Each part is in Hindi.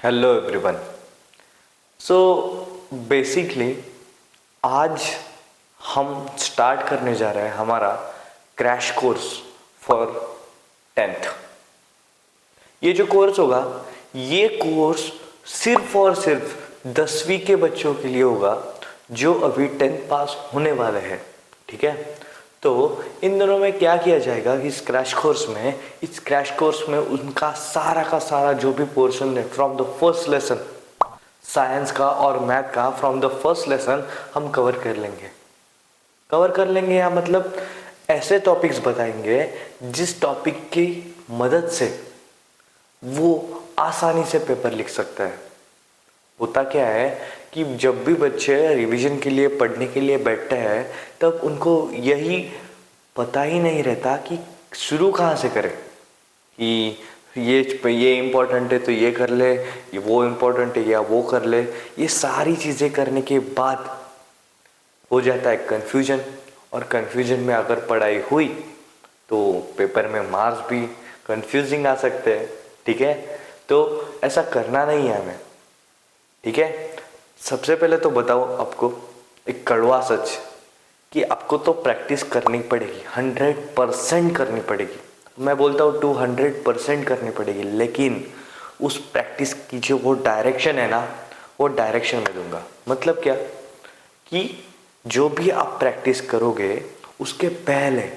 Hello everyone. सो बेसिकली आज हम स्टार्ट करने जा रहे हैं हमारा क्रैश कोर्स फॉर 10th। ये जो कोर्स होगा, ये कोर्स सिर्फ और सिर्फ 10वीं के बच्चों के लिए होगा जो अभी 10th पास होने वाले हैं। ठीक है, तो इन दोनों में क्या किया जाएगा कि इस क्रैश कोर्स में उनका सारा का सारा जो भी पोर्शन है from the first lesson science का और मैथ का, फ्रॉम द फर्स्ट लेसन हम कवर कर लेंगे या मतलब ऐसे टॉपिक्स बताएंगे जिस टॉपिक की मदद से वो आसानी से पेपर लिख सकता है। होता क्या है कि जब भी बच्चे रिवीजन के लिए पढ़ने के लिए बैठते हैं तब उनको यही पता ही नहीं रहता कि शुरू कहाँ से करें, कि ये इम्पोर्टेंट है तो ये कर ले, ये वो इम्पोर्टेंट है या वो कर ले। ये सारी चीज़ें करने के बाद हो जाता है कन्फ्यूजन, और कन्फ्यूजन में अगर पढ़ाई हुई तो पेपर में मार्क्स भी कन्फ्यूजिंग आ सकते हैं। ठीक है, तो ऐसा करना नहीं है हमें। ठीक है, सबसे पहले तो बताओ आपको एक कड़वा सच कि आपको तो प्रैक्टिस करनी पड़ेगी, 100% करनी पड़ेगी। मैं बोलता हूँ 200% करनी पड़ेगी, लेकिन उस प्रैक्टिस की जो वो डायरेक्शन है ना, वो डायरेक्शन में दूंगा। मतलब क्या कि जो भी आप प्रैक्टिस करोगे उसके पहले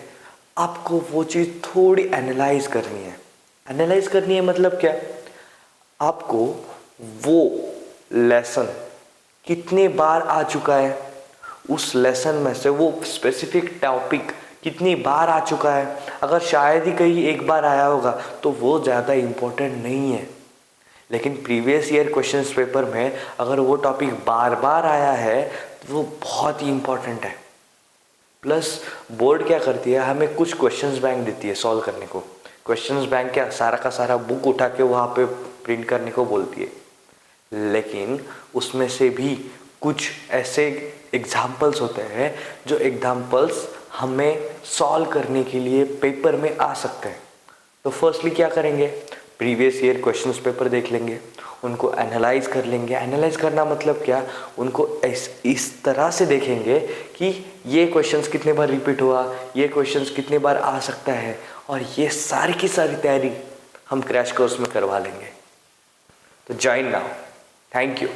आपको वो चीज़ थोड़ी एनालाइज करनी है। मतलब क्या, आपको वो लेसन कितनी बार आ चुका है, उस लेसन में से वो स्पेसिफिक टॉपिक कितनी बार आ चुका है। अगर शायद ही कहीं एक बार आया होगा तो वो ज़्यादा इम्पोर्टेंट नहीं है, लेकिन प्रीवियस ईयर क्वेश्चंस पेपर में अगर वो टॉपिक बार बार आया है तो वो बहुत ही इम्पोर्टेंट है। प्लस बोर्ड क्या करती है, हमें कुछ क्वेश्चंस बैंक देती है सॉल्व करने को। क्वेश्चंस बैंक क्या, सारा का सारा बुक उठा के वहाँ पे प्रिंट करने को बोलती है, लेकिन उसमें से भी कुछ ऐसे एग्जाम्पल्स होते हैं जो एग्जाम्पल्स हमें सॉल्व करने के लिए पेपर में आ सकते हैं। तो फर्स्टली क्या करेंगे, प्रीवियस ईयर क्वेश्चंस पेपर देख लेंगे, उनको एनालाइज कर लेंगे। एनालाइज करना मतलब क्या, उनको इस तरह से देखेंगे कि ये क्वेश्चंस कितने बार रिपीट हुआ, ये क्वेश्चंस कितने बार आ सकता है, और ये सारी की सारी तैयारी हम क्रैश कोर्स में करवा लेंगे। तो ज्वाइन नाउ। Thank you.